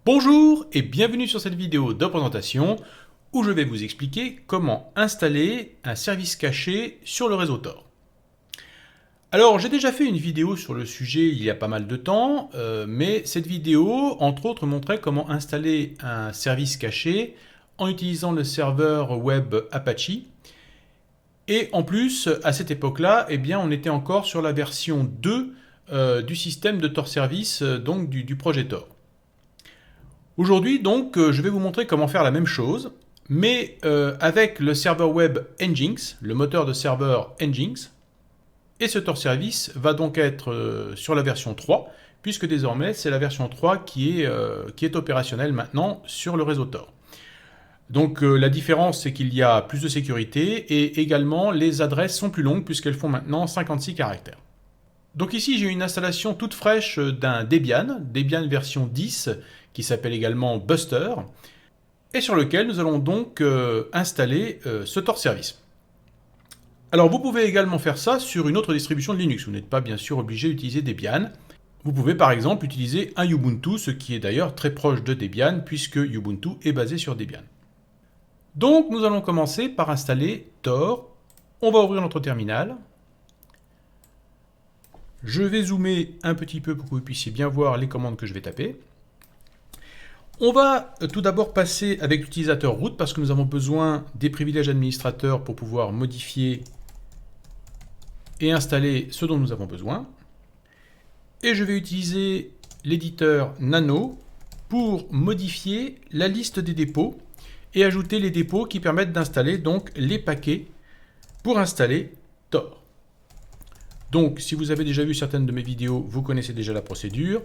Bonjour et bienvenue sur cette vidéo de présentation où je vais vous expliquer comment installer un service caché sur le réseau Tor. Alors j'ai déjà fait une vidéo sur le sujet il y a pas mal de temps, mais cette vidéo entre autres montrait comment installer un service caché en utilisant le serveur web Apache. Et en plus, à cette époque-là, eh bien, on était encore sur la version 2 du système de Tor Service, donc du projet Tor. Aujourd'hui, donc, je vais vous montrer comment faire la même chose, mais avec le serveur web Nginx, le moteur de serveur Nginx. Et ce Tor Service va donc être sur la version 3, puisque désormais, c'est la version 3 qui est opérationnelle maintenant sur le réseau Tor. Donc la différence, c'est qu'il y a plus de sécurité et également les adresses sont plus longues puisqu'elles font maintenant 56 caractères. Donc ici, j'ai une installation toute fraîche d'un Debian version 10, qui s'appelle également Buster, et sur lequel nous allons donc installer ce Tor Service. Alors vous pouvez également faire ça sur une autre distribution de Linux. Vous n'êtes pas bien sûr obligé d'utiliser Debian. Vous pouvez par exemple utiliser un Ubuntu, ce qui est d'ailleurs très proche de Debian, puisque Ubuntu est basé sur Debian. Donc nous allons commencer par installer Tor. On va ouvrir notre terminal. Je vais zoomer un petit peu pour que vous puissiez bien voir les commandes que je vais taper. On va tout d'abord passer avec l'utilisateur root parce que nous avons besoin des privilèges administrateurs pour pouvoir modifier et installer ce dont nous avons besoin. Et je vais utiliser l'éditeur Nano pour modifier la liste des dépôts et ajouter les dépôts qui permettent d'installer donc les paquets pour installer Tor. Donc, si vous avez déjà vu certaines de mes vidéos, vous connaissez déjà la procédure.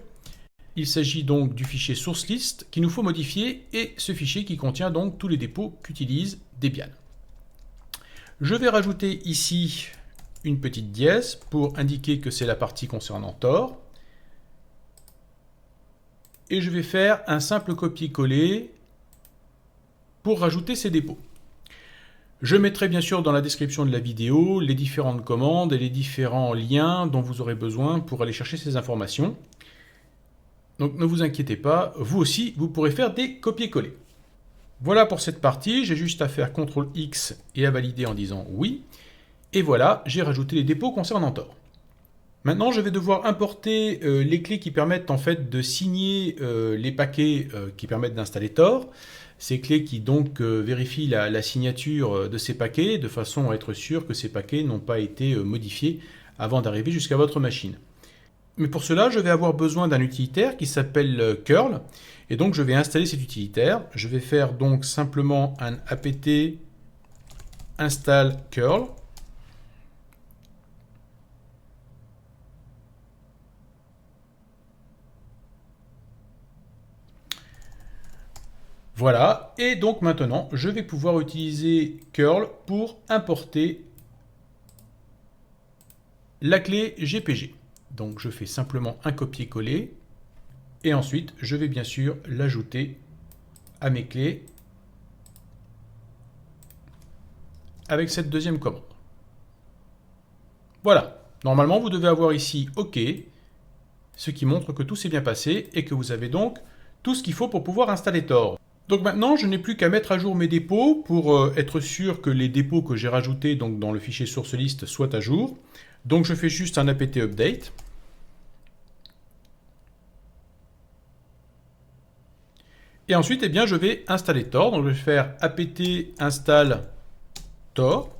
Il s'agit donc du fichier source list qu'il nous faut modifier et ce fichier qui contient donc tous les dépôts qu'utilise Debian. Je vais rajouter ici une petite dièse pour indiquer que c'est la partie concernant Tor. Et je vais faire un simple copier-coller pour rajouter ces dépôts. Je mettrai bien sûr dans la description de la vidéo les différentes commandes et les différents liens dont vous aurez besoin pour aller chercher ces informations. Donc ne vous inquiétez pas, vous aussi, vous pourrez faire des copier-coller. Voilà pour cette partie, j'ai juste à faire CTRL-X et à valider en disant oui. Et voilà, j'ai rajouté les dépôts concernant Tor. Maintenant, je vais devoir importer les clés qui permettent en fait de signer les paquets qui permettent d'installer Tor. Ces clés qui donc vérifient la signature de ces paquets de façon à être sûr que ces paquets n'ont pas été modifiés avant d'arriver jusqu'à votre machine. Mais pour cela, je vais avoir besoin d'un utilitaire qui s'appelle curl. Et donc, je vais installer cet utilitaire. Je vais faire donc simplement un apt install curl. Voilà, et donc maintenant, je vais pouvoir utiliser curl pour importer la clé GPG. Donc je fais simplement un copier-coller, et ensuite je vais bien sûr l'ajouter à mes clés avec cette deuxième commande. Voilà, normalement vous devez avoir ici OK, ce qui montre que tout s'est bien passé et que vous avez donc tout ce qu'il faut pour pouvoir installer Tor. Donc maintenant, je n'ai plus qu'à mettre à jour mes dépôts pour être sûr que les dépôts que j'ai rajoutés donc dans le fichier source list soient à jour. Donc je fais juste un apt update. Et ensuite, eh bien, je vais installer Tor. Donc je vais faire apt install Tor.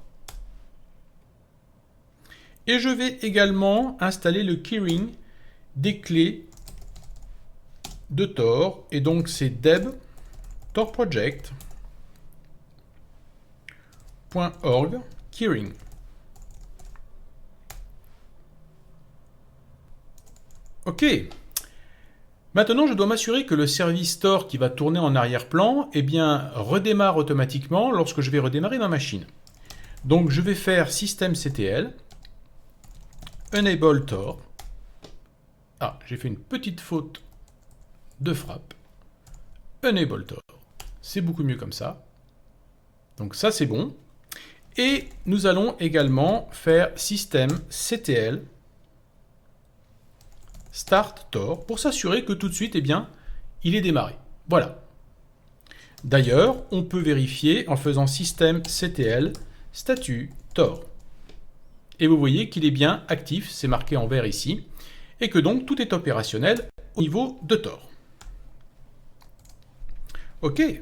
Et je vais également installer le keyring des clés de Tor. Et donc c'est deb torproject.org keyring. OK. Maintenant, je dois m'assurer que le service Tor qui va tourner en arrière-plan, eh bien, redémarre automatiquement lorsque je vais redémarrer ma machine. Donc, je vais faire systemctl enable Tor. Ah, j'ai fait une petite faute de frappe. Enable Tor. C'est beaucoup mieux comme ça. Donc ça, c'est bon. Et nous allons également faire systemctl start Tor pour s'assurer que tout de suite, eh bien, il est démarré. Voilà. D'ailleurs, on peut vérifier en faisant systemctl statut Tor. Et vous voyez qu'il est bien actif, c'est marqué en vert ici, et que donc tout est opérationnel au niveau de Tor. OK. Et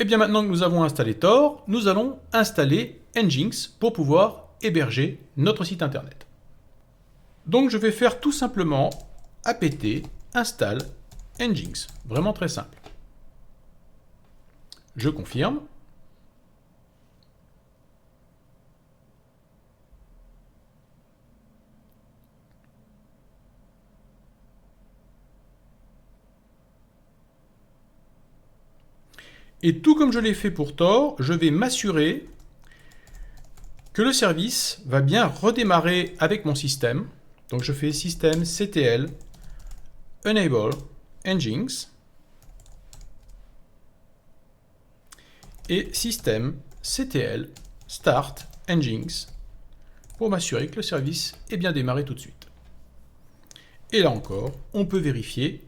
bien maintenant que nous avons installé Tor, nous allons installer Nginx pour pouvoir héberger notre site internet. Donc je vais faire tout simplement apt install Nginx. Vraiment très simple. Je confirme. Et tout comme je l'ai fait pour Tor, je vais m'assurer que le service va bien redémarrer avec mon système. Donc je fais systemctl enable Nginx et systemctl start Nginx pour m'assurer que le service est bien démarré tout de suite. Et là encore, on peut vérifier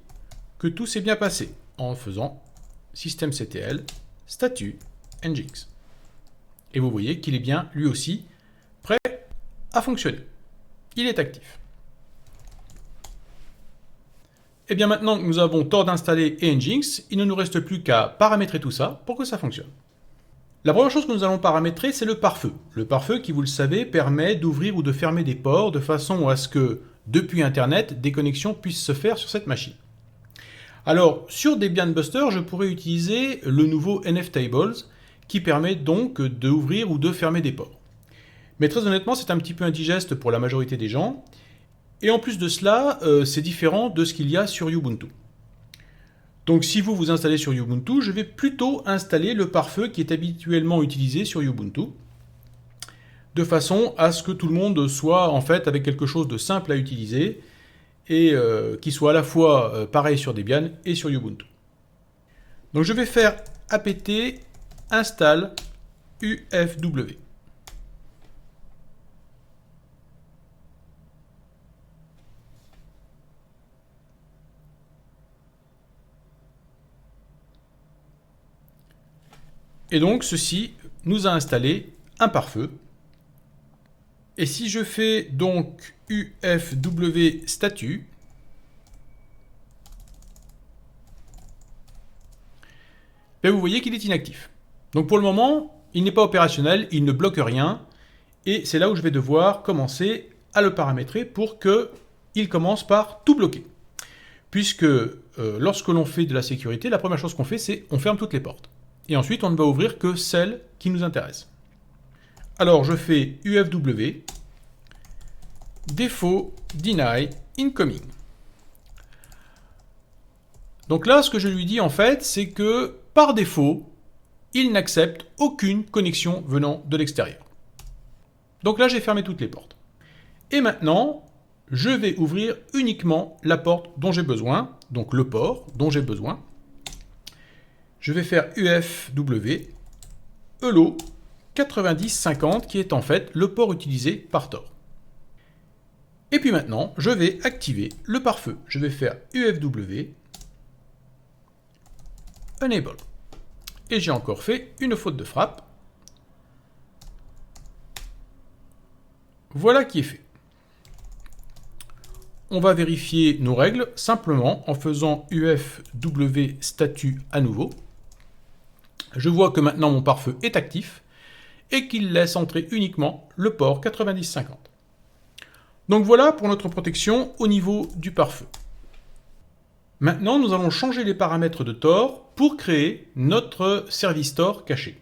que tout s'est bien passé en faisant systemctl statut Nginx. Et vous voyez qu'il est bien, lui aussi, prêt à fonctionner. Il est actif. Et bien maintenant que nous avons Tor d'installer et Nginx, il ne nous reste plus qu'à paramétrer tout ça pour que ça fonctionne. La première chose que nous allons paramétrer, c'est le pare-feu. Le pare-feu qui, vous le savez, permet d'ouvrir ou de fermer des ports de façon à ce que, depuis Internet, des connexions puissent se faire sur cette machine. Alors, sur Debian Buster, je pourrais utiliser le nouveau nftables qui permet donc d'ouvrir ou de fermer des ports. Mais très honnêtement, c'est un petit peu indigeste pour la majorité des gens. Et en plus de cela, c'est différent de ce qu'il y a sur Ubuntu. Donc si vous vous installez sur Ubuntu, je vais plutôt installer le pare-feu qui est habituellement utilisé sur Ubuntu, de façon à ce que tout le monde soit en fait avec quelque chose de simple à utiliser et qui soit à la fois pareil sur Debian et sur Ubuntu. Donc je vais faire apt install ufw. Et donc ceci nous a installé un pare-feu. Et si je fais donc ufw statut, ben vous voyez qu'il est inactif. Donc pour le moment, il n'est pas opérationnel, il ne bloque rien. Et c'est là où je vais devoir commencer à le paramétrer pour qu'il commence par tout bloquer. Puisque lorsque l'on fait de la sécurité, la première chose qu'on fait, c'est on ferme toutes les portes. Et ensuite, on ne va ouvrir que celles qui nous intéressent. Alors, je fais ufw défaut deny incoming. Donc là, ce que je lui dis en fait, c'est que par défaut, il n'accepte aucune connexion venant de l'extérieur. Donc là, j'ai fermé toutes les portes. Et maintenant, je vais ouvrir uniquement la porte dont j'ai besoin, donc le port dont j'ai besoin. Je vais faire ufw hello 9050 qui est en fait le port utilisé par Tor. Et puis maintenant, je vais activer le pare-feu. Je vais faire ufw enable. Et j'ai encore fait une faute de frappe. Voilà qui est fait. On va vérifier nos règles simplement en faisant ufw statut à nouveau. Je vois que maintenant mon pare-feu est actif et qu'il laisse entrer uniquement le port 9050. Donc voilà pour notre protection au niveau du pare-feu. Maintenant, nous allons changer les paramètres de Tor pour créer notre service Tor caché.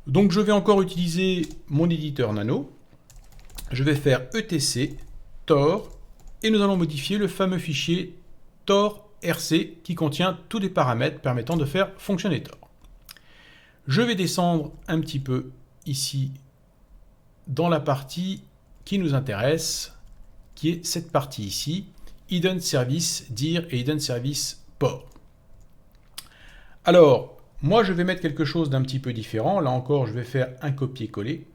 Donc je vais encore utiliser mon éditeur Nano. Je vais faire etc Tor et nous allons modifier le fameux fichier tor.rc qui contient tous les paramètres permettant de faire fonctionner Tor. Je vais descendre un petit peu ici dans la partie qui nous intéresse, qui est cette partie ici, hidden service dir et hidden service port. Alors, moi je vais mettre quelque chose d'un petit peu différent. Là encore, je vais faire un copier-coller.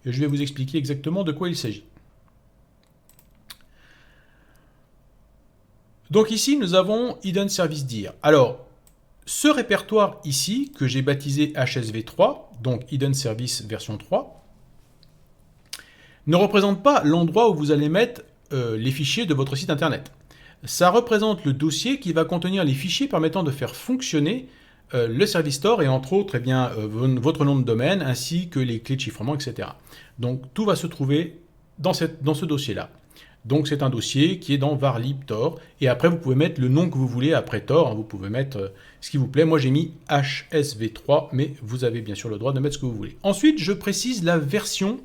Et je vais vous expliquer exactement de quoi il s'agit. Donc ici, nous avons Hidden Service Dir. Alors, ce répertoire ici, que j'ai baptisé HSV3, donc Hidden Service version 3, ne représente pas l'endroit où vous allez mettre les fichiers de votre site internet. Ça représente le dossier qui va contenir les fichiers permettant de faire fonctionner le Service Store et entre autres votre nom de domaine ainsi que les clés de chiffrement, etc. Donc tout va se trouver dans ce dossier-là. Donc c'est un dossier qui est dans varlib Tor et après vous pouvez mettre le nom que vous voulez après Tor, hein, vous pouvez mettre ce qui vous plaît. Moi j'ai mis HSV3 mais vous avez bien sûr le droit de mettre ce que vous voulez. Ensuite je précise la version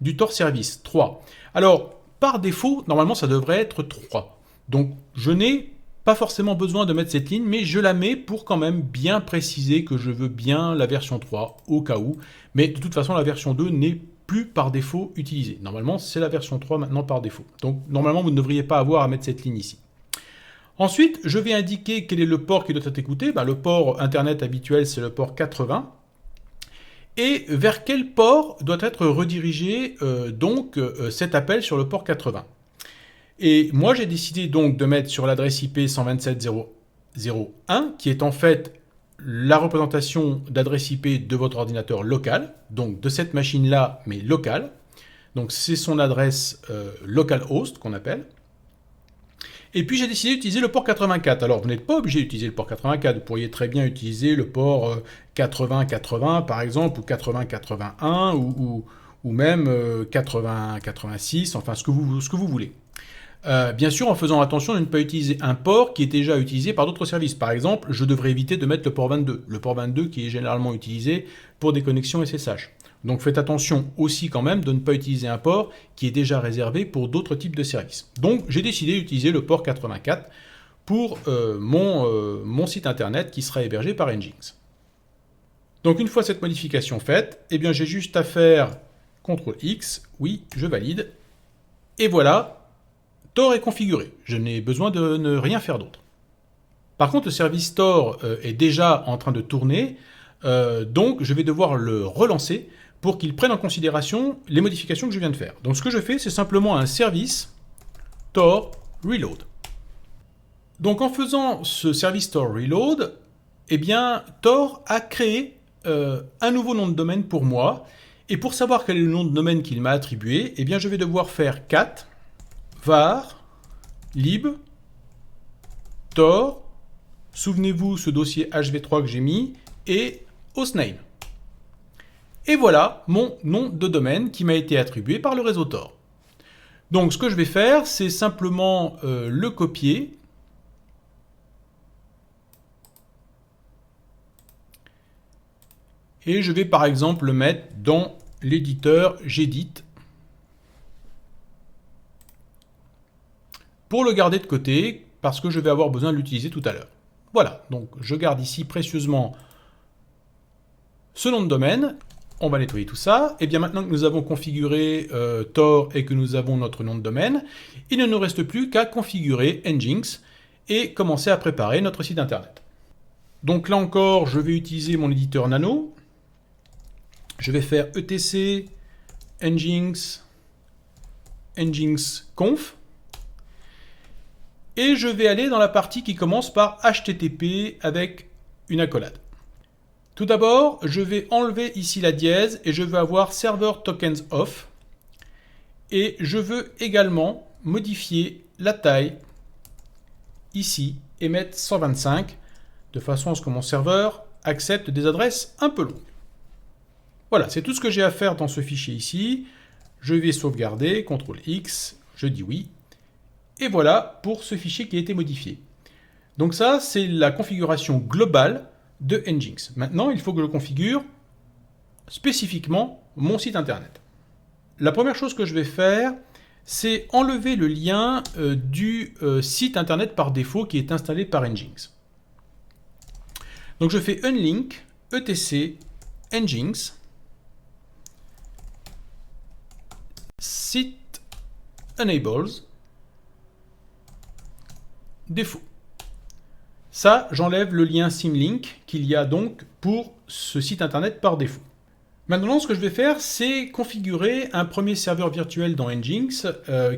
du Tor Service 3. Alors par défaut normalement ça devrait être 3. Donc je n'ai pas forcément besoin de mettre cette ligne, mais je la mets pour quand même bien préciser que je veux bien la version 3 au cas où. Mais de toute façon, la version 2 n'est plus par défaut utilisée. Normalement, c'est la version 3 maintenant par défaut. Donc normalement, vous ne devriez pas avoir à mettre cette ligne ici. Ensuite, je vais indiquer quel est le port qui doit être écouté. Le port Internet habituel, c'est le port 80. Et vers quel port doit être redirigé cet appel sur le port 80. Et moi, j'ai décidé donc de mettre sur l'adresse IP 127.0.0.1, qui est en fait la représentation d'adresse IP de votre ordinateur local, donc de cette machine-là, mais locale. Donc c'est son adresse localhost qu'on appelle. Et puis j'ai décidé d'utiliser le port 84. Alors vous n'êtes pas obligé d'utiliser le port 84, vous pourriez très bien utiliser le port 80-80 par exemple, ou 80-81, ou même 80-86, enfin ce que vous voulez. Bien sûr, en faisant attention de ne pas utiliser un port qui est déjà utilisé par d'autres services. Par exemple, je devrais éviter de mettre le port 22. Le port 22 qui est généralement utilisé pour des connexions SSH. Donc faites attention aussi quand même de ne pas utiliser un port qui est déjà réservé pour d'autres types de services. Donc j'ai décidé d'utiliser le port 84 pour mon site internet qui sera hébergé par Nginx. Donc une fois cette modification faite, eh bien j'ai juste à faire CTRL-X, oui, je valide, et voilà. Tor est configuré, je n'ai besoin de ne rien faire d'autre. Par contre, le service Tor est déjà en train de tourner, donc je vais devoir le relancer pour qu'il prenne en considération les modifications que je viens de faire. Donc ce que je fais, c'est simplement un service Tor Reload. Donc en faisant ce service Tor Reload, eh bien Tor a créé un nouveau nom de domaine pour moi, et pour savoir quel est le nom de domaine qu'il m'a attribué, eh bien je vais devoir faire cat var lib tor, souvenez-vous ce dossier HV3 que j'ai mis, et hostname. Et voilà mon nom de domaine qui m'a été attribué par le réseau Tor. Donc ce que je vais faire, c'est simplement le copier et je vais par exemple le mettre dans l'éditeur Gedit pour le garder de côté, parce que je vais avoir besoin de l'utiliser tout à l'heure. Voilà, donc je garde ici précieusement ce nom de domaine. On va nettoyer tout ça. Et bien maintenant que nous avons configuré Tor et que nous avons notre nom de domaine, il ne nous reste plus qu'à configurer Nginx et commencer à préparer notre site internet. Donc là encore, je vais utiliser mon éditeur Nano. Je vais faire etc Nginx conf. Et je vais aller dans la partie qui commence par HTTP avec une accolade. Tout d'abord, je vais enlever ici la dièse et je vais avoir Server Tokens Off. Et je veux également modifier la taille ici et mettre 125 de façon à ce que mon serveur accepte des adresses un peu longues. Voilà, c'est tout ce que j'ai à faire dans ce fichier ici. Je vais sauvegarder, CTRL-X, je dis oui. Et voilà pour ce fichier qui a été modifié. Donc ça, c'est la configuration globale de Nginx. Maintenant, il faut que je configure spécifiquement mon site internet. La première chose que je vais faire, c'est enlever le lien du site internet par défaut qui est installé par Nginx. Donc je fais unlink etc Nginx site enables défaut. Ça, j'enlève le lien symlink qu'il y a donc pour ce site internet par défaut. Maintenant, ce que je vais faire, c'est configurer un premier serveur virtuel dans Nginx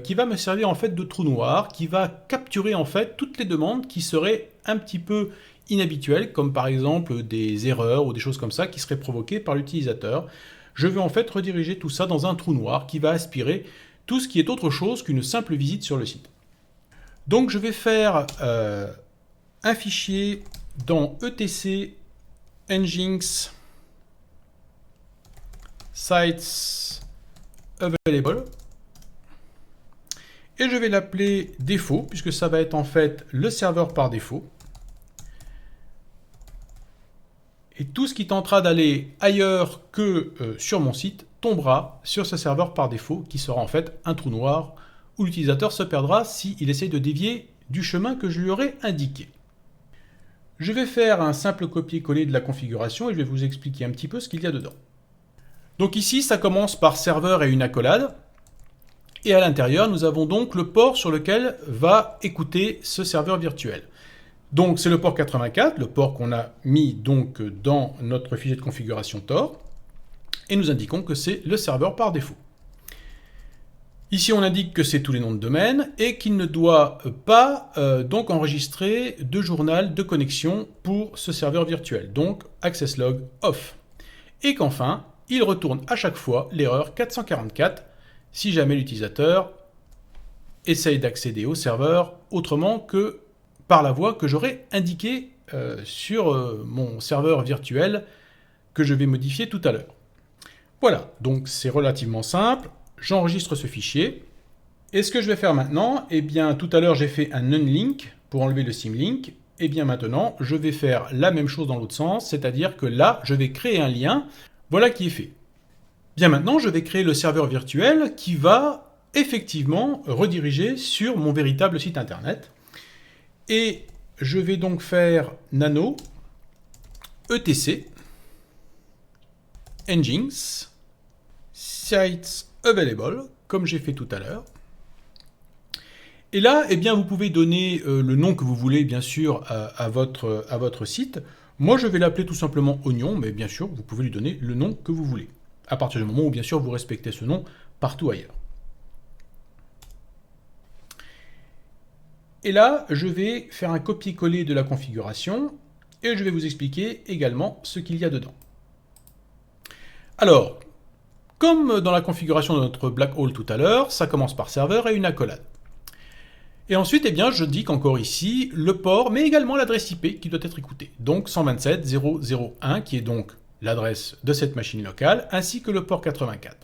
qui va me servir en fait de trou noir, qui va capturer en fait toutes les demandes qui seraient un petit peu inhabituelles, comme par exemple des erreurs ou des choses comme ça qui seraient provoquées par l'utilisateur. Je vais en fait rediriger tout ça dans un trou noir qui va aspirer tout ce qui est autre chose qu'une simple visite sur le site. Donc je vais faire un fichier dans etc nginx sites available et je vais l'appeler défaut puisque ça va être en fait le serveur par défaut. Et tout ce qui tentera d'aller ailleurs que sur mon site tombera sur ce serveur par défaut qui sera en fait un trou noir où l'utilisateur se perdra s'il essaye de dévier du chemin que je lui aurais indiqué. Je vais faire un simple copier-coller de la configuration et je vais vous expliquer un petit peu ce qu'il y a dedans. Donc ici, ça commence par serveur et une accolade. Et à l'intérieur, nous avons donc le port sur lequel va écouter ce serveur virtuel. Donc c'est le port 84, le port qu'on a mis donc dans notre fichier de configuration Tor. Et nous indiquons que c'est le serveur par défaut. Ici, on indique que c'est tous les noms de domaine et qu'il ne doit pas donc enregistrer de journal de connexion pour ce serveur virtuel. Donc access log off. Et qu'enfin, il retourne à chaque fois l'erreur 444 si jamais l'utilisateur essaye d'accéder au serveur autrement que par la voie que j'aurais indiquée sur mon serveur virtuel que je vais modifier tout à l'heure. Voilà, donc c'est relativement simple. J'enregistre ce fichier. Et ce que je vais faire maintenant, eh bien tout à l'heure j'ai fait un unlink pour enlever le symlink. Et bien maintenant, je vais faire la même chose dans l'autre sens, c'est-à-dire que là, je vais créer un lien. Voilà qui est fait. Bien maintenant, je vais créer le serveur virtuel qui va effectivement rediriger sur mon véritable site internet. Et je vais donc faire nano etc nginx sites available, comme j'ai fait tout à l'heure. Et là, eh bien, vous pouvez donner le nom que vous voulez, bien sûr, à votre site. Moi, je vais l'appeler tout simplement Oignon, mais bien sûr, vous pouvez lui donner le nom que vous voulez, à partir du moment où, bien sûr, vous respectez ce nom partout ailleurs. Et là, je vais faire un copier-coller de la configuration, et je vais vous expliquer également ce qu'il y a dedans. Alors, comme dans la configuration de notre black hole tout à l'heure, ça commence par serveur et une accolade. Et ensuite, eh bien, je dis qu'encore ici, le port, mais également l'adresse IP qui doit être écoutée. Donc 127.0.0.1, qui est donc l'adresse de cette machine locale, ainsi que le port 84.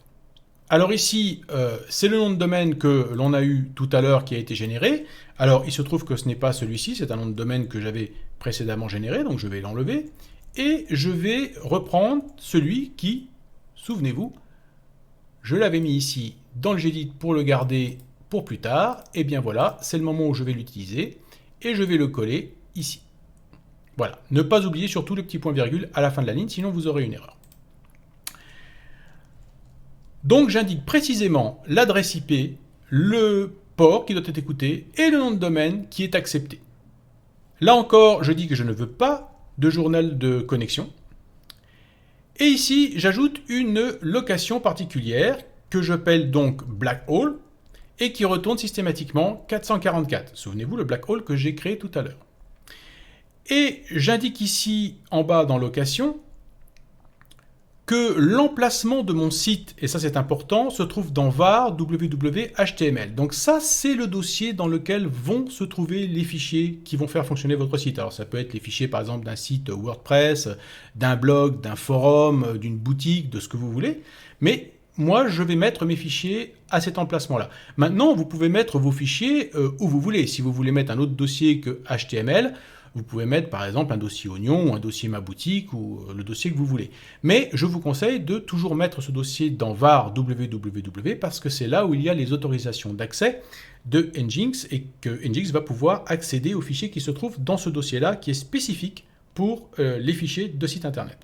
Alors ici, c'est le nom de domaine que l'on a eu tout à l'heure qui a été généré. Alors il se trouve que ce n'est pas celui-ci, c'est un nom de domaine que j'avais précédemment généré, donc je vais l'enlever. Et je vais reprendre celui qui, souvenez-vous, je l'avais mis ici dans le Gedit pour le garder pour plus tard. Et bien voilà, c'est le moment où je vais l'utiliser. Et je vais le coller ici. Voilà, ne pas oublier surtout le petit point virgule à la fin de la ligne, sinon vous aurez une erreur. Donc j'indique précisément l'adresse IP, le port qui doit être écouté et le nom de domaine qui est accepté. Là encore, je dis que je ne veux pas de journal de connexion. Et ici, j'ajoute une location particulière que j'appelle donc black hole et qui retourne systématiquement 444. Souvenez-vous le black hole que j'ai créé tout à l'heure. Et j'indique ici en bas dans location que l'emplacement de mon site, et ça c'est important, se trouve dans var www.html. Donc ça c'est le dossier dans lequel vont se trouver les fichiers qui vont faire fonctionner votre site. Alors ça peut être les fichiers par exemple d'un site WordPress, d'un blog, d'un forum, d'une boutique, de ce que vous voulez. Mais moi je vais mettre mes fichiers à cet emplacement-là. Maintenant vous pouvez mettre vos fichiers où vous voulez. Si vous voulez mettre un autre dossier que HTML, vous pouvez mettre par exemple un dossier oignon ou un dossier ma boutique ou le dossier que vous voulez. Mais je vous conseille de toujours mettre ce dossier dans var www parce que c'est là où il y a les autorisations d'accès de Nginx et que Nginx va pouvoir accéder aux fichiers qui se trouvent dans ce dossier-là qui est spécifique pour les fichiers de site internet.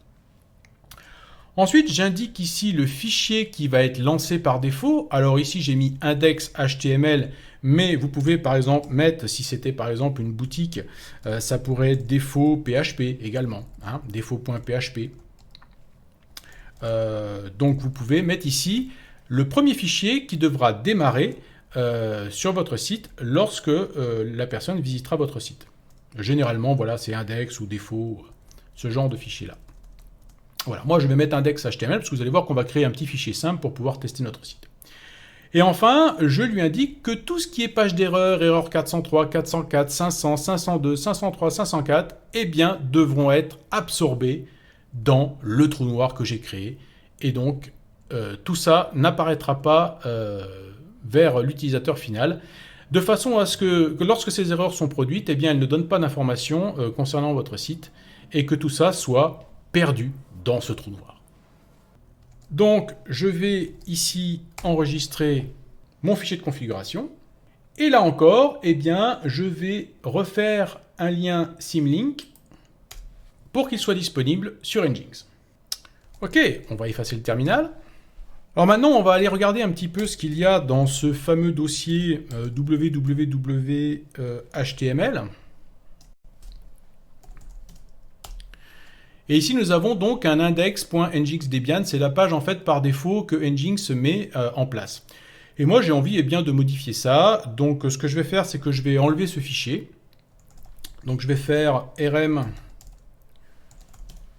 Ensuite, j'indique ici le fichier qui va être lancé par défaut. Alors ici, j'ai mis index.html, mais vous pouvez par exemple mettre, si c'était par exemple une boutique, ça pourrait être défaut.php également, hein, défaut.php. Donc vous pouvez mettre ici le premier fichier qui devra démarrer sur votre site lorsque la personne visitera votre site. Généralement, voilà, c'est index ou défaut, ce genre de fichier-là. Voilà, moi je vais mettre index.html parce que vous allez voir qu'on va créer un petit fichier simple pour pouvoir tester notre site. Et enfin, je lui indique que tout ce qui est page d'erreur, erreur 403, 404, 500, 502, 503, 504, eh bien, devront être absorbés dans le trou noir que j'ai créé. Et donc, tout ça n'apparaîtra pas vers l'utilisateur final, de façon à ce que lorsque ces erreurs sont produites, eh bien, elles ne donnent pas d'informations concernant votre site et que tout ça soit perdu dans ce trou noir. Donc, je vais ici enregistrer mon fichier de configuration. Et là encore, eh bien, je vais refaire un lien Symlink pour qu'il soit disponible sur Nginx. Ok, on va effacer le terminal. Alors maintenant, on va aller regarder un petit peu ce qu'il y a dans ce fameux dossier www.html. Et ici, nous avons donc un index.nginx-debian. C'est la page en fait par défaut que Nginx met en place. Et moi, j'ai envie de modifier ça. Donc, ce que je vais faire, c'est que je vais enlever ce fichier. Donc, je vais faire rm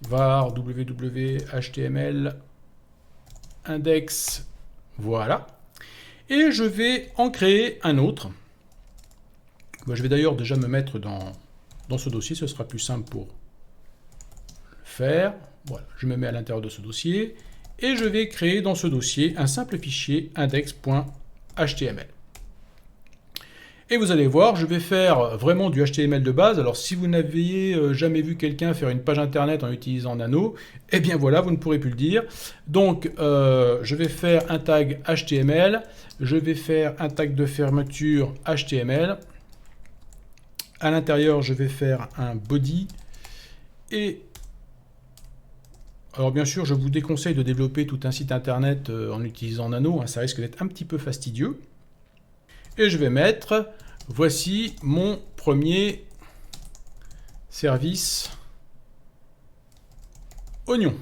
var www.html index. Voilà. Et je vais en créer un autre. Je vais d'ailleurs déjà me mettre dans ce dossier. Ce sera plus simple pour faire. Voilà, je me mets à l'intérieur de ce dossier et je vais créer dans ce dossier un simple fichier index.html. Et vous allez voir, je vais faire vraiment du HTML de base. Alors si vous n'aviez jamais vu quelqu'un faire une page internet en utilisant Nano, eh bien voilà, vous ne pourrez plus le dire. Donc je vais faire un tag HTML, je vais faire un tag de fermeture HTML. À l'intérieur, je vais faire un body et alors bien sûr, je vous déconseille de développer tout un site internet en utilisant Nano, ça risque d'être un petit peu fastidieux. Et je vais mettre, voici mon premier service oignon.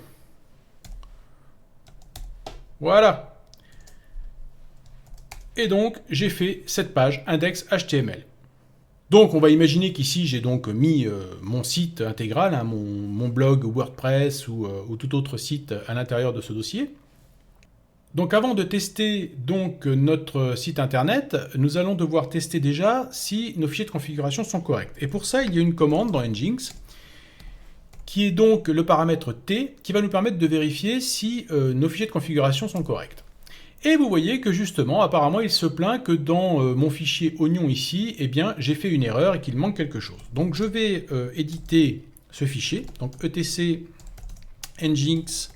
Voilà. Et donc, j'ai fait cette page index.html. Donc, on va imaginer qu'ici, j'ai donc mis mon site intégral, mon blog WordPress ou tout autre site à l'intérieur de ce dossier. Donc, avant de tester donc, notre site internet, nous allons devoir tester déjà si nos fichiers de configuration sont corrects. Et pour ça, il y a une commande dans Nginx qui est donc le paramètre T qui va nous permettre de vérifier si nos fichiers de configuration sont corrects. Et vous voyez que justement, apparemment, il se plaint que dans mon fichier oignon ici, eh bien, j'ai fait une erreur et qu'il manque quelque chose. Donc, je vais éditer ce fichier. Donc, etc nginx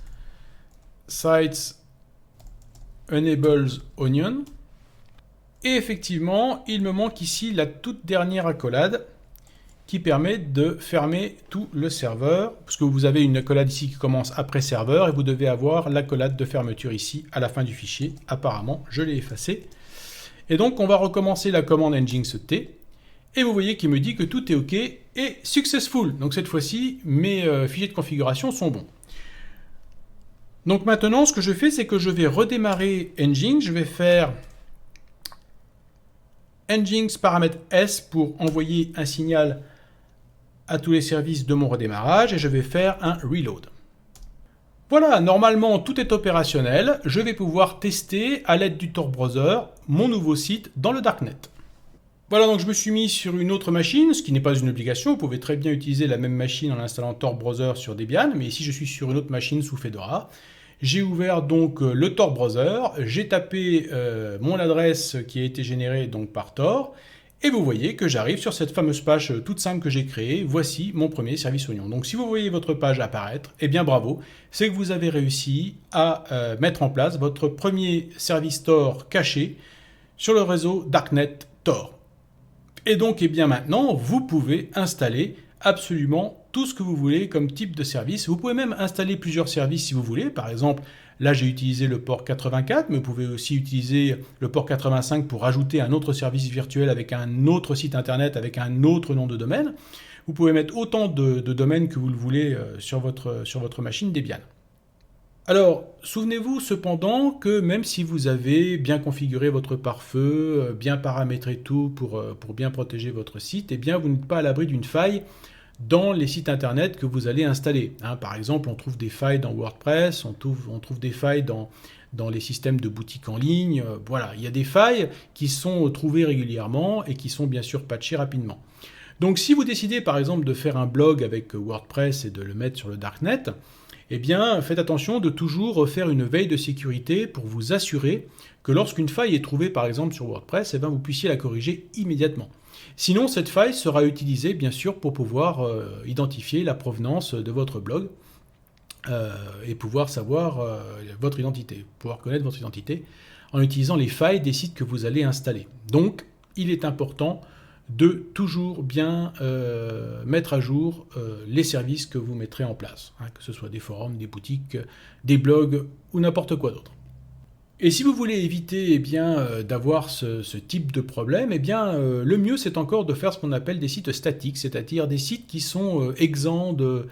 sites enables onion. Et effectivement, il me manque ici la toute dernière accolade qui permet de fermer tout le serveur, parce que vous avez une accolade ici qui commence après serveur, et vous devez avoir l'accolade de fermeture ici, à la fin du fichier. Apparemment, je l'ai effacé. Et donc, on va recommencer la commande nginx-t, et vous voyez qu'il me dit que tout est OK et successful. Donc cette fois-ci, mes fichiers de configuration sont bons. Donc maintenant, ce que je fais, c'est que je vais redémarrer Nginx. Je vais faire Nginx paramètre S pour envoyer un signal à tous les services de mon redémarrage et je vais faire un reload. Voilà, normalement tout est opérationnel. Je vais pouvoir tester à l'aide du Tor Browser mon nouveau site dans le Darknet. Voilà, donc je me suis mis sur une autre machine, ce qui n'est pas une obligation. Vous pouvez très bien utiliser la même machine en installant Tor Browser sur Debian, mais ici je suis sur une autre machine sous Fedora. J'ai ouvert donc le Tor Browser, j'ai tapé mon adresse qui a été générée donc par Tor, et vous voyez que j'arrive sur cette fameuse page toute simple que j'ai créée. Voici mon premier service oignon. Donc si vous voyez votre page apparaître, eh bien bravo, c'est que vous avez réussi à mettre en place votre premier service Tor caché sur le réseau Darknet Tor. Et donc eh bien maintenant, vous pouvez installer absolument tout ce que vous voulez comme type de service. Vous pouvez même installer plusieurs services si vous voulez. Par exemple, là j'ai utilisé le port 84, mais vous pouvez aussi utiliser le port 85 pour ajouter un autre service virtuel avec un autre site internet, avec un autre nom de domaine. Vous pouvez mettre autant de domaines que vous le voulez sur votre machine Debian. Alors, souvenez-vous cependant que même si vous avez bien configuré votre pare-feu, bien paramétré tout pour bien protéger votre site, eh bien vous n'êtes pas à l'abri d'une faille dans les sites internet que vous allez installer. Hein, par exemple, on trouve des failles dans WordPress, on trouve des failles dans les systèmes de boutiques en ligne. Voilà, il y a des failles qui sont trouvées régulièrement et qui sont bien sûr patchées rapidement. Donc si vous décidez par exemple de faire un blog avec WordPress et de le mettre sur le Darknet, eh bien, faites attention de toujours faire une veille de sécurité pour vous assurer que lorsqu'une faille est trouvée, par exemple, sur WordPress, eh bien, vous puissiez la corriger immédiatement. Sinon, cette faille sera utilisée, bien sûr, pour pouvoir identifier la provenance de votre blog et pouvoir savoir votre identité, pouvoir connaître votre identité en utilisant les failles des sites que vous allez installer. Donc, il est important de toujours bien mettre à jour les services que vous mettrez en place, hein, que ce soit des forums, des boutiques, des blogs ou n'importe quoi d'autre. Et si vous voulez éviter d'avoir ce type de problème, le mieux c'est encore de faire ce qu'on appelle des sites statiques, c'est-à-dire des sites qui sont exempts de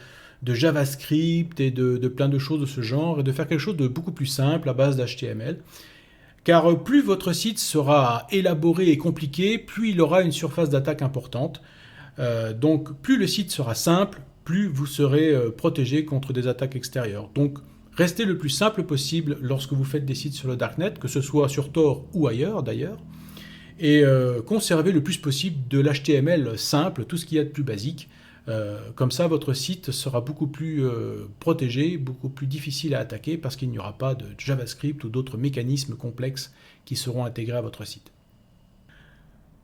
JavaScript et de plein de choses de ce genre, et de faire quelque chose de beaucoup plus simple à base d'HTML. Car plus votre site sera élaboré et compliqué, plus il aura une surface d'attaque importante. Donc plus le site sera simple, plus vous serez protégé contre des attaques extérieures. Donc restez le plus simple possible lorsque vous faites des sites sur le Darknet, que ce soit sur Tor ou ailleurs d'ailleurs, et conservez le plus possible de l'HTML simple, tout ce qu'il y a de plus basique. Comme ça, votre site sera beaucoup plus protégé, beaucoup plus difficile à attaquer parce qu'il n'y aura pas de JavaScript ou d'autres mécanismes complexes qui seront intégrés à votre site.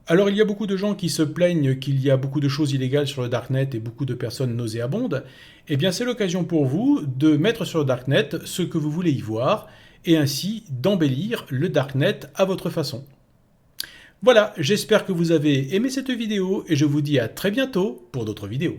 Alors, il y a beaucoup de gens qui se plaignent qu'il y a beaucoup de choses illégales sur le Darknet et beaucoup de personnes nauséabondes. Eh bien, c'est l'occasion pour vous de mettre sur le Darknet ce que vous voulez y voir et ainsi d'embellir le Darknet à votre façon. Voilà, j'espère que vous avez aimé cette vidéo et je vous dis à très bientôt pour d'autres vidéos.